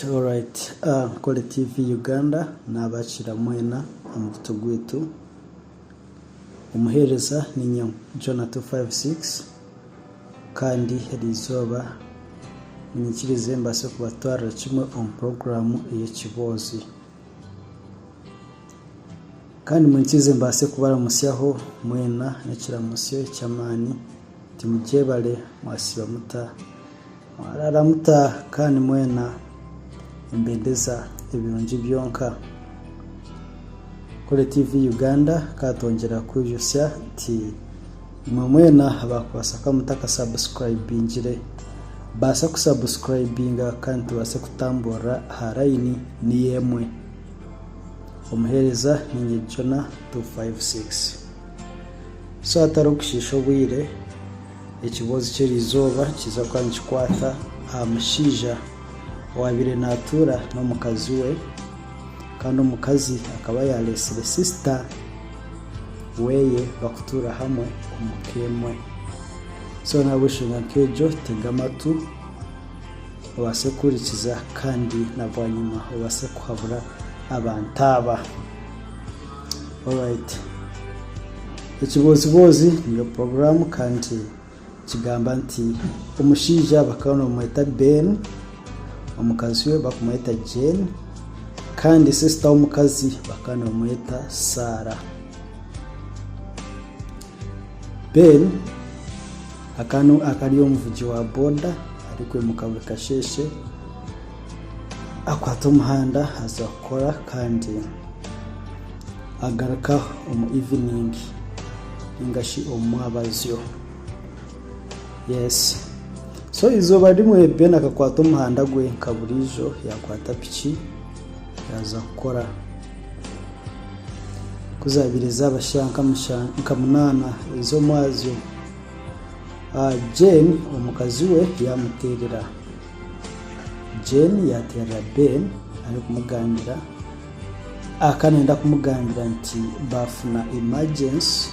Alright. Kole TV Uganda nabakira mwena omuto gwitu umuhereza ni Jonah 256 kandi herizoba ninyikirize mbase kubatwara kimwe on program Ekiboozi kandi munkize mbase kubara musyaho mwena nekiramusyo cyamani timujebale mwasiba muta warara muta kandi mwena imbendeza ebirungi byonka. Kole TV Uganda katongera kujusya ti mwena abakwasaka mutaka subscribingire basa kusubscribinga kandi tubase kutambura haraini ni yemwe umuhereza ni Jonah 256. So atarukushisho bwire Ekiboozi cyerizoba kiza kwanchikwata amushija wabire natura no mukazi we kandi umukazi akaba yalesere sister weye bakutura hamwe umukemwe. So nabushinga kejo tegamatu wase kurikiza kandi nabwanyuma wase kuhabura abantaba. Alright. Ekiboozi niyo program kandi kigamba nti umushija bakana umweta Ben omukazi we bakumweta Jane kandi sister omukazi bakana umweta Sarah. Ben akari omuvugi wa boda ariko mukabwe kasheshe akwata umuhanda azakora kandi agaraka mu evening ingashi omwabazyo. Yes. So izoba rimwe Ben akakwata umuhanda gwe kaburijo yakwata piki yaza gukora kuzabiriza abashanka mushanka munana izo mwazyo. Jane omukazi we yamuterera. Jane yatera Ben ari kumugambira akanenda kumugambira nti bafuna emergency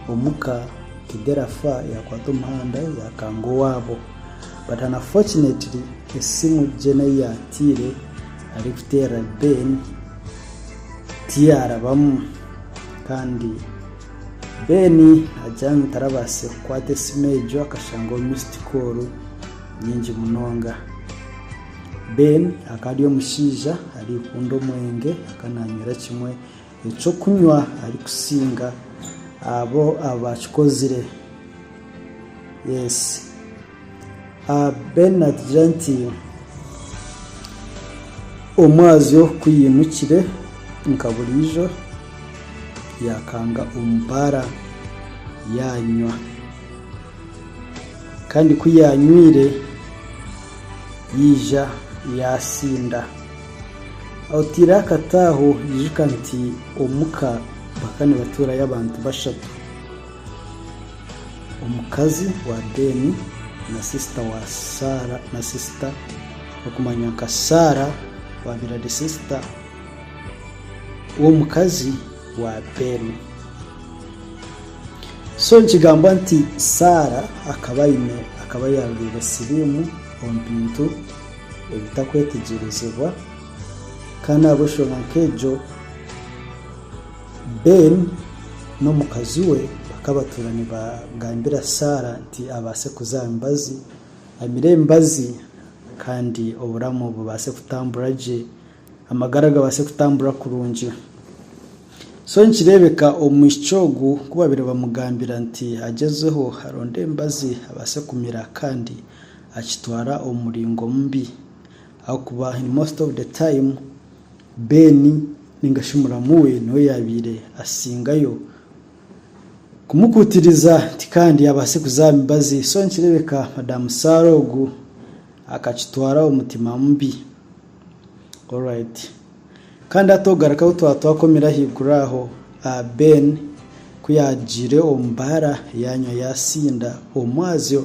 omuka kiderafa yakwata umuhanda yakango wabo. But unfortunately esimu Jane yatire ari kutera Ben tiara bamu kandi Ben ajyanye tarabase kwate simejo akashango missed call nyingi munonga. Ben akadi omushija ari kundo mwenge akananyira kimwe eco kunywa ari kusinga abo abachikozire. Yes. Ben atjanti omwazyo kuyimukire nkaburijo yakanga umbara yanywa kandi kuyanywire yija yasinda autira kataho yikanti omuka bakane batura y'abantu bashatu omukazi wa Ben na sister wa Sarah na sister okumanya ka Sarah wa birade sister uwo mukazi wa Ben. So nkigamba nti Sarah akaba yabire sirimu ompintu ebitakwetegerezebwa kandi aboshona nkejo Ben no mukazi we bakabaturani bagambira Sarah nti abase kuzambazi amire mbazi kandi oburamu bubase kutamburaje amagaraga base kutambura kurungi. So nkirebeka omwishogu kubabire bamugambira nti agezeho haronde mbazi abase kumira kandi akitwara omuringo mbi aho kuba in most of the time Ben ningashimura muwe no yabire asingayo kumukutiriza tikandi yabase kuzambazi. So nkirebeka Madam Sarogu akakitwara umutima mbi. Alright. Kandi atogaraka utwakomera higuraho Ben kuyagire ombara yanyo yasinda omwazyo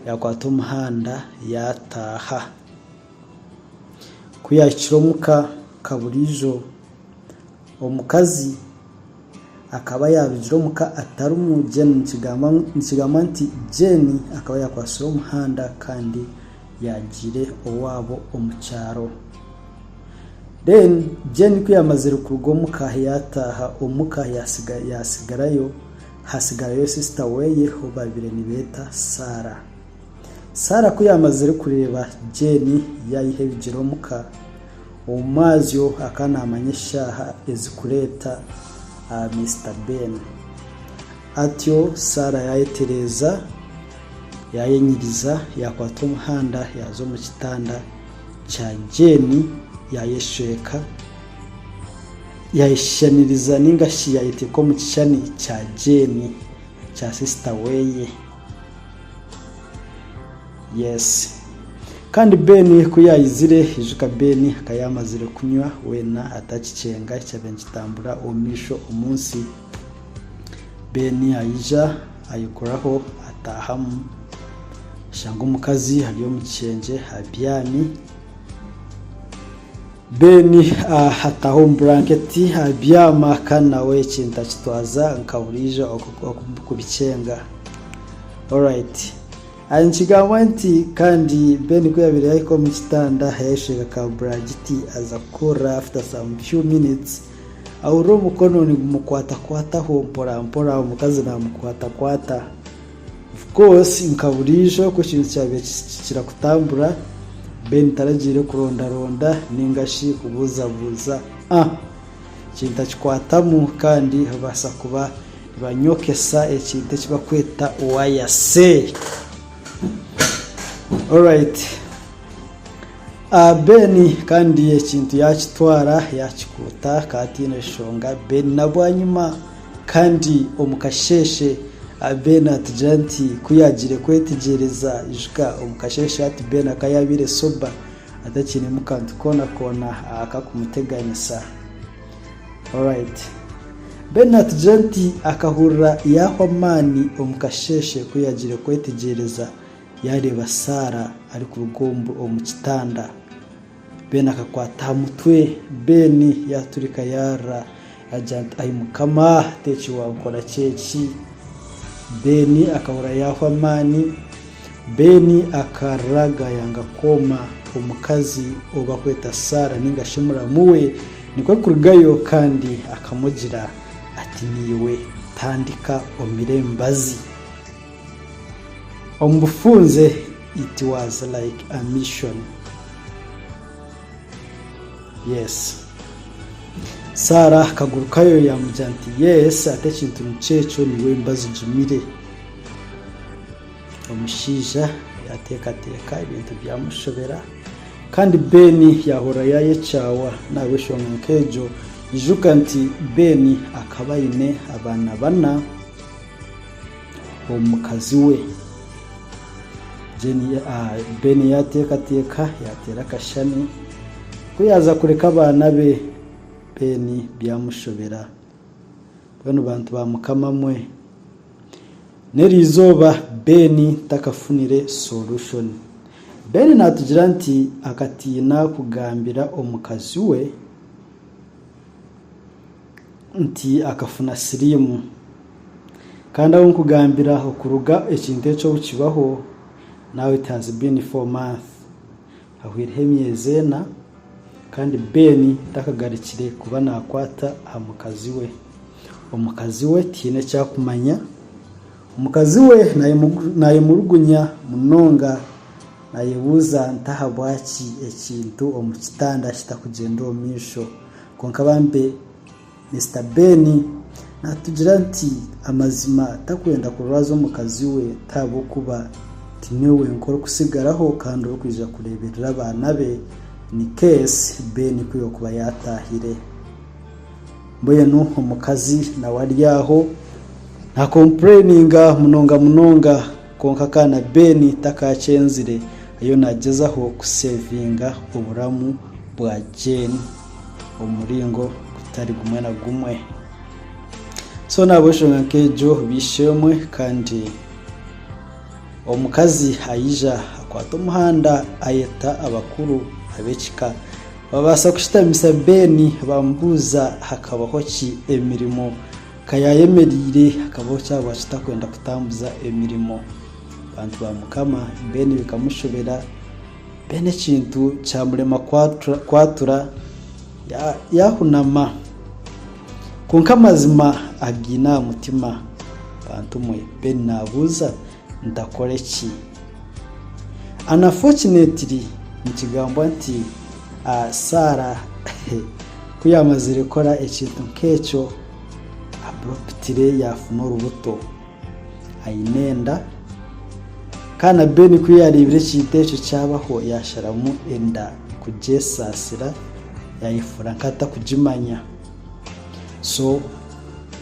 yakwata umuhanda yataha kuyakiromuka kaburijo omukazi akaba yabijiromuka atarumu Jane nkigama nti Jane akaba yakwasira umuhanda kandi yagire owabo omucyaro. then Jane kwiyamazira kurugo muka yataha umuka yasigarayo hasigarayo sister weye ho babire nibeta Sara kwiyamazira kureba Jane yayihebijiro muka umazyo akanamanyeshaha ezikureta Mr. Ben atyo Sara yayetereza yayenyiriza yakwata umuhanda yazo mu kitanda cha Jane yayesheka yayishaniriza ningashi yayiteko mu kishani cha Jane cha sister weye. Yes, kandi Ben kuyayizire ijuka Ben akayamazire kunywa wena atakicenga cyabenjitambura omisho umunsi Ben ayija ayikoraho atahamu shango mukazi haliyo mucenje abyani Ben hataho blanketi abyama kanawe kinta kitwaza nkaburija okubicenga. Alright, anchigawanti kandi Ben kuyabire yako mu kitanda yashega ka bragiti azakora after some few minutes auro mukono ni mukwata ho mpora umukazi na mukwata of course nkaburijo ko kintu cyabe kikira kutambura Ben taragire kuronda ningashi kubuza kinta kikwatamu kandi basa kuba banyokesa ekintu kibakweta wayase. Alright, Ben kandi ekintu yakitwara yakikuta katine shonga Ben nabwanyuma kandi omukasheshe Ben atjanti kuyagire kwetegereza ijuka omukasheshe ati Ben akayabire soba atakine mukantu kona akakumuteganisa. Alright, Ben atjanti akahura yahwamani omukasheshe kuyagire kwetegereza yareba Sara ari ku rugombo mu kitanda. Ben akakwata mutwe Ben yaturika yara agent ayimukama techi wakora ceki. Ben akahura yahwamani Ben akaraga yanga koma umukazi obakweta Sara ningashimura muwe niko kurugayo kandi akamugira ati niwe tandika omirembazi ombufunze. It was like a mission. Yes, Sara kagurukayo yamujanti yes atekintu mucecho niwe mbazi jimire omushija yateka ibintu byamushobera kandi Ben yahora yayecawa nawe shonkejo ijuka nti Ben akabayine abana bana omukazi we Ben yateka yatera kashani kuyaza kureka abana be Ben byamushobera. Bano bantu bamukamamwe nerizoba Ben takafunire solution. Ben natugira nti akatina kugambira omukazi we nti akafuna sirimu kandi aho kugambira okuruga ekintu cyo kibaho. Now it has been 4 months ahwire myezena kandi Ben takagarikire kuba nakwata amukazi we. Omukazi we tine cyakumanya omukazi we naye murugunya munonga nayebuza ntahabwaki ekintu omukitanda kitakugenda omisho konka bambe Mr. Ben natugira nti amazima takwenda kurwaza omukazi we tabo kuba tinewe nkoro kusigaraho kandi okwija kureberera abana be ni case Ben kuyo kuba yatahire. Mboye no omukazi na waryaho na complaininga munonga konka kana Ben takacenzire ayo nagezaho kusevinga uburamu bwa Jane umuringo kutari gumwe na gumwe. So naboshonga kejo bishemwe kandi omukazi ayija akwata umuhanda ayeta abakuru abekika babasa kushitamisa Ben bambuza hakabaho ki emirimo kayayemerire hakabaho cyabo kitakwenda kutambuza emirimo bantu bamukama Ben bikamushobera Ben kintu cyamurema kwatura yahunama kunka mazima agina mutima bantumwe Ben nabuza ndakore ki. Unfortunately nkigambo nti Sara kuyamazire kora ekintu nk'ekyo abruptire yafuna urubuto ayinenda kana Ben kuyaribire kitecyo cyabaho yasharamu enda kujesasira yayifura nkata kujimanya. So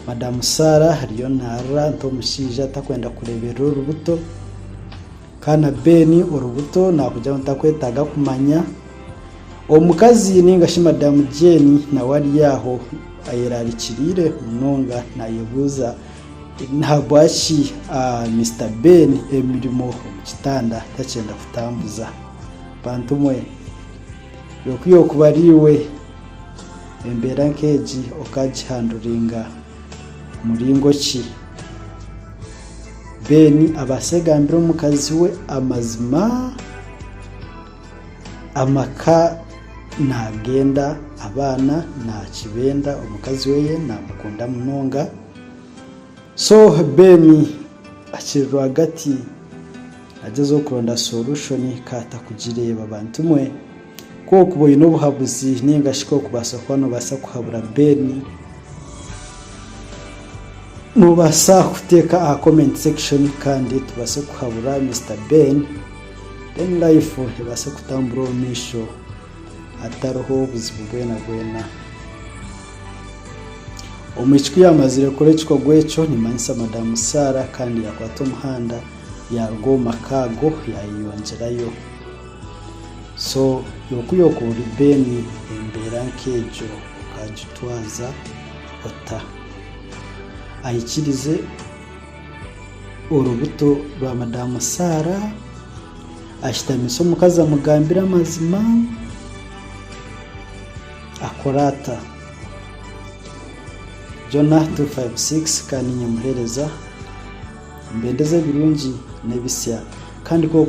Madam Sara hariyo ntara nto mushija takwenda kurebera urubuto kana Ben urubuto nakujya ntakwetaga kumanya omukazi ningashi Madam Jeni na wali yaho ayirarikirire munonga nayebuza ntabwashi Mr Ben emirimo mu kitanda tacenda kutambuza bantumwe yokuyo kubariwe embera nkeji okajihanduringa muringo ki. Ben abasegambira omukazi we amazima amaka nagenda abana nakibenda omukazi we namukunda munonga. So Ben akirwa hagati ageze okuronda solution kata kugireba bantumwe ko kuboye n'obuhabuzi ningashiko kubasa kwano basa kuhabura Ben mubasa kuteka comment section kandi tubase kuhabura Mr Ben then life ibase kutambura omisho ataroho buzibu bwena omuchiki yamazire kore chiko gwecho ni manisa Madam Sara kandi yakwata umuhanda yarwo makago yayiyongerayo. So yokuyo kuri Ben embera nkejo kajitwaza ota ayikirize urubuto rwa Madam Sara ashitamiso mukaza mugambira mazima akorata Jonah 256 kandi nyamuhereza mbendeze birungi nebisya kandi ko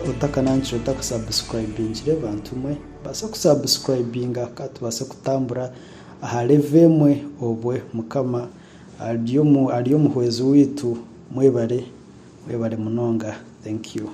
utakanancho utakasubscribingire bantumwe basa kusubscribinga katubasa kutambura aha levemwe obwe mukama aliyo muhwezo witu mwebare munonga. Thank you.